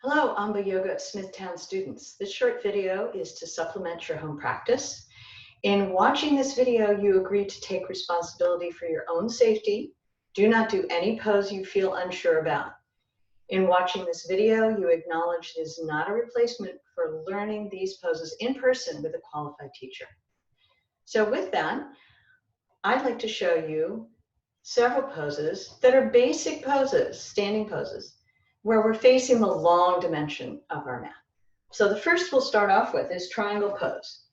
Hello, Amba Yoga Smithtown students. This short video is to supplement your home practice. In watching this video, you agree to take responsibility for your own safety. Do not do any pose you feel unsure about. In watching this video, you acknowledge it is not a replacement for learning these poses in person with a qualified teacher. So with that, I'd like to show you several poses that are basic poses, standing poses, where we're facing the long dimension of our mat. So the first we'll start off with is triangle pose.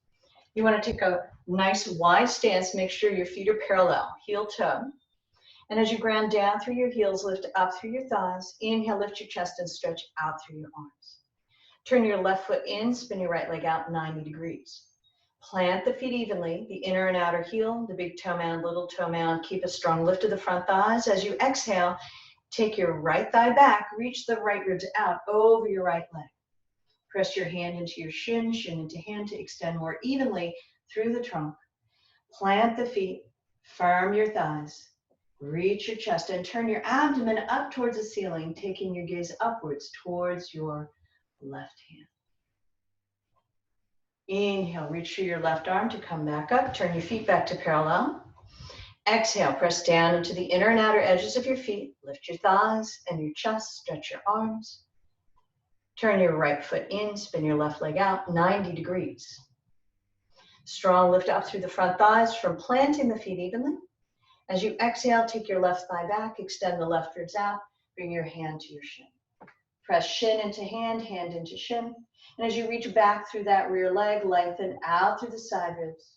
You want to take a nice wide stance, make sure your feet are parallel, heel toe. And as you ground down through your heels, lift up through your thighs. Inhale, lift your chest and stretch out through your arms. Turn your left foot in, spin your right leg out 90 degrees. Plant the feet evenly, the inner and outer heel, the big toe mound, little toe mound. Keep a strong lift of the front thighs. As you exhale, take your right thigh back, reach the right ribs out over your right leg. Press your hand into your shin, shin into hand to extend more evenly through the trunk. Plant the feet, firm your thighs, reach your chest, and turn your abdomen up towards the ceiling, taking your gaze upwards towards your left hand. Inhale, reach through your left arm to come back up. Turn your feet back to parallel. Exhale, press down into the inner and outer edges of your feet. Lift your thighs and your chest, stretch your arms. Turn your right foot in, spin your left leg out 90 degrees. Strong lift up through the front thighs from planting the feet evenly. As you exhale, take your left thigh back, extend the left ribs out, bring your hand to your shin. Press shin into hand, hand into shin. And as you reach back through that rear leg, lengthen out through the side ribs.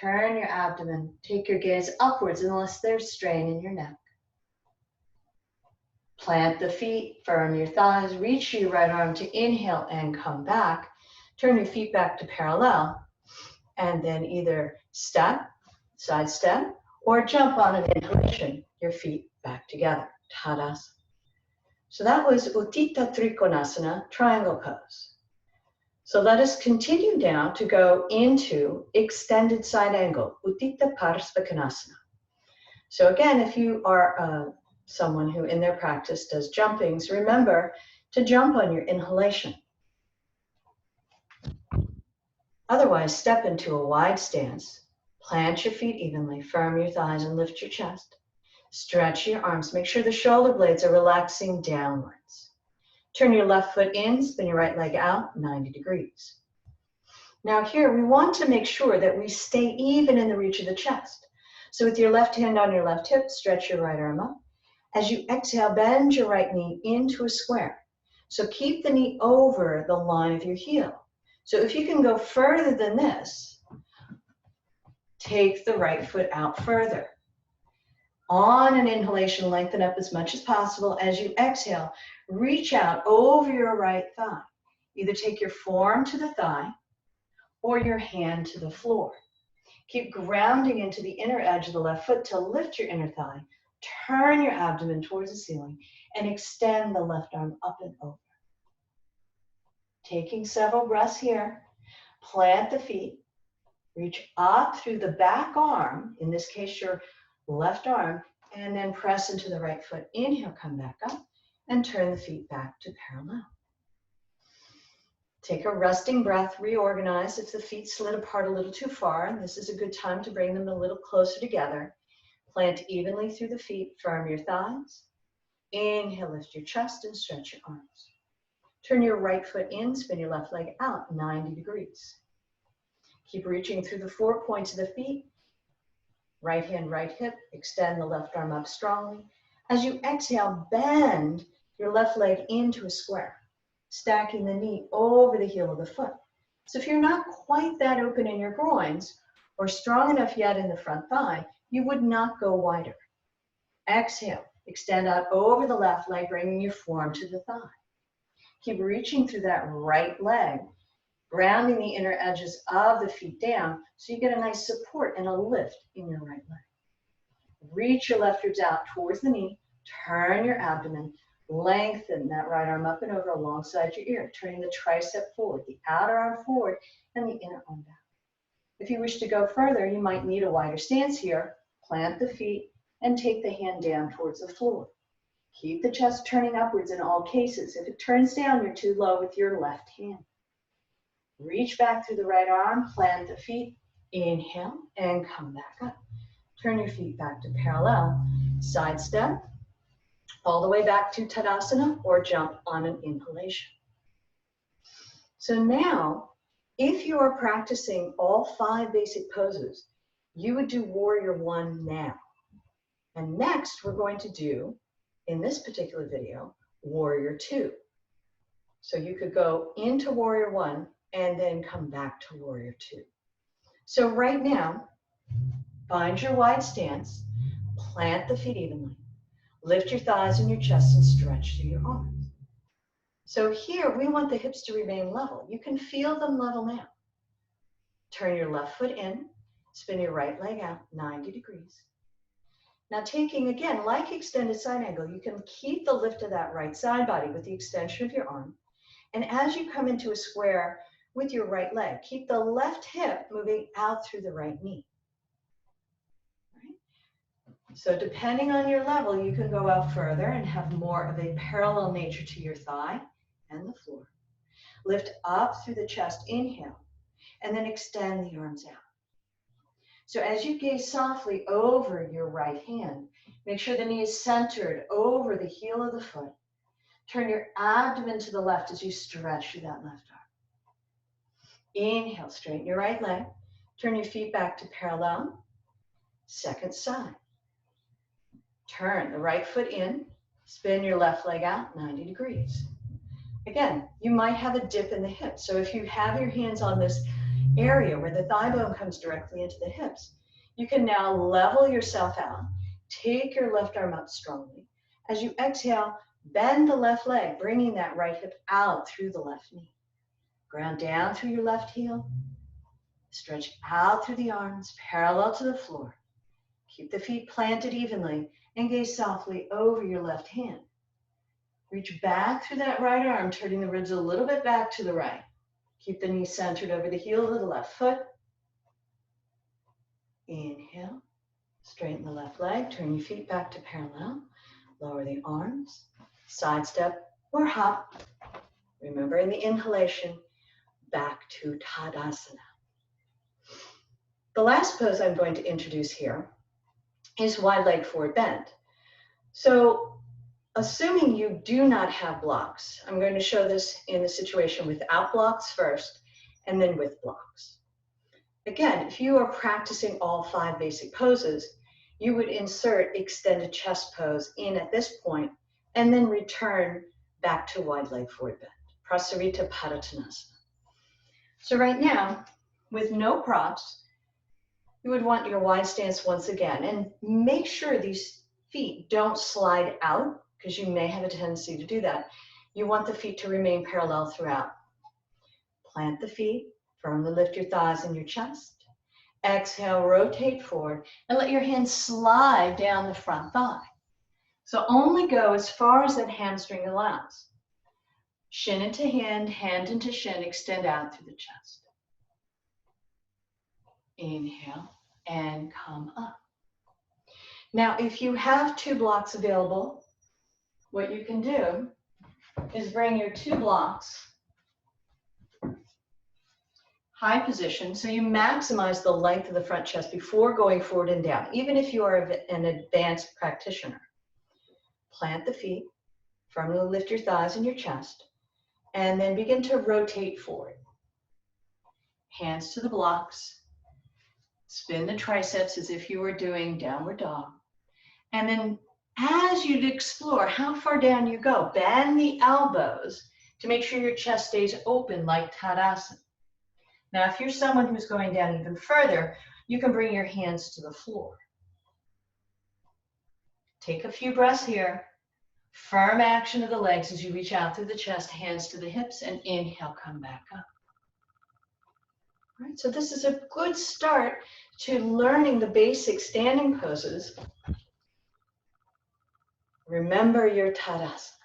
Turn your abdomen, take your gaze upwards unless there's strain in your neck. Plant the feet, firm your thighs, reach your right arm to inhale and come back. Turn your feet back to parallel, and then either step, side step, or jump on an inhalation, your feet back together, Tadasana. So that was Utthita Trikonasana, triangle pose. So let us continue now to go into extended side angle, Utthita Parsvakonasana. So again, if you are someone who in their practice does jumpings, remember to jump on your inhalation. Otherwise, step into a wide stance, plant your feet evenly, firm your thighs and lift your chest. Stretch your arms, make sure the shoulder blades are relaxing downwards. Turn your left foot in, spin your right leg out 90 degrees. Now here, we want to make sure that we stay even in the reach of the chest. So with your left hand on your left hip, stretch your right arm up. As you exhale, bend your right knee into a square. So keep the knee over the line of your heel. So if you can go further than this, take the right foot out further. On an inhalation, lengthen up as much as possible. As you exhale, reach out over your right thigh. Either take your forearm to the thigh or your hand to the floor. Keep grounding into the inner edge of the left foot to lift your inner thigh. Turn your abdomen towards the ceiling and extend the left arm up and over. Taking several breaths here, plant the feet, reach up through the back arm, in this case your left arm, and then press into the right foot. Inhale, come back up, and turn the feet back to parallel. Take a resting breath, reorganize. If the feet slid apart a little too far, this is a good time to bring them a little closer together. Plant evenly through the feet, firm your thighs. Inhale, lift your chest and stretch your arms. Turn your right foot in, spin your left leg out 90 degrees. Keep reaching through the 4 points of the feet. Right hand, right hip, extend the left arm up strongly. As you exhale, bend your left leg into a square, stacking the knee over the heel of the foot. So if you're not quite that open in your groins or strong enough yet in the front thigh, you would not go wider. Exhale, extend out over the left leg, bringing your forearm to the thigh. Keep reaching through that right leg, grounding the inner edges of the feet down so you get a nice support and a lift in your right leg. Reach your left ribs out towards the knee, turn your abdomen, lengthen that right arm up and over alongside your ear, turning the tricep forward, the outer arm forward, and the inner arm back. If you wish to go further, you might need a wider stance here. Plant the feet and take the hand down towards the floor. Keep the chest turning upwards in all cases. If it turns down, you're too low with your left hand. Reach back through the right arm, plant the feet, inhale, and come back up. Turn your feet back to parallel, side step, all the way back to Tadasana, or jump on an inhalation. So now, if you are practicing all 5 basic poses, you would do Warrior One now. And next, we're going to do, in this particular video, Warrior Two. So you could go into Warrior One and then come back to Warrior Two. So right now, find your wide stance, plant the feet evenly, lift your thighs and your chest and stretch through your arms. So here, we want the hips to remain level. You can feel them level now. Turn your left foot in, spin your right leg out 90 degrees. Now taking, again, like extended side angle, you can keep the lift of that right side body with the extension of your arm. And as you come into a square with your right leg, keep the left hip moving out through the right knee. So depending on your level, you can go out further and have more of a parallel nature to your thigh and the floor. Lift up through the chest, inhale, and then extend the arms out. So as you gaze softly over your right hand, make sure the knee is centered over the heel of the foot. Turn your abdomen to the left as you stretch through that left arm. Inhale, straighten your right leg. Turn your feet back to parallel. Second side. Turn the right foot in, spin your left leg out 90 degrees. Again, you might have a dip in the hips. So if you have your hands on this area where the thigh bone comes directly into the hips, you can now level yourself out. Take your left arm up strongly. As you exhale, bend the left leg, bringing that right hip out through the left knee. Ground down through your left heel. Stretch out through the arms, parallel to the floor. Keep the feet planted evenly and gaze softly over your left hand. Reach back through that right arm, turning the ribs a little bit back to the right. Keep the knee centered over the heel of the left foot. Inhale, straighten the left leg, turn your feet back to parallel. Lower the arms, side step or hop. Remember in the inhalation, back to Tadasana. The last pose I'm going to introduce here is wide leg forward bend. So assuming you do not have blocks, I'm going to show this in the situation without blocks first and then with blocks. Again, if you are practicing all 5 basic poses, you would insert extended chest pose in at this point and then return back to wide leg forward bend, Prasarita Padottanasana. So right now, with no props, you would want your wide stance once again, and make sure these feet don't slide out, because you may have a tendency to do that. You want the feet to remain parallel throughout. Plant the feet, firmly lift your thighs and your chest. Exhale, rotate forward, and let your hands slide down the front thigh. So only go as far as that hamstring allows. Shin into hand, hand into shin, extend out through the chest. Inhale and come up. Now, if you have 2 blocks available, what you can do is bring your 2 blocks high position, so you maximize the length of the front chest before going forward and down, even if you are an advanced practitioner. Plant the feet, firmly lift your thighs and your chest, and then begin to rotate forward. Hands to the blocks, spin the triceps as if you were doing downward dog, and then as you'd explore how far down you go, bend the elbows to make sure your chest stays open like Tadasana. Now, if you're someone who's going down even further, you can bring your hands to the floor. Take a few breaths here. Firm action of the legs as you reach out through the chest, hands to the hips, and inhale, come back up. All right, so this is a good start to learning the basic standing poses. Remember your Tadasana.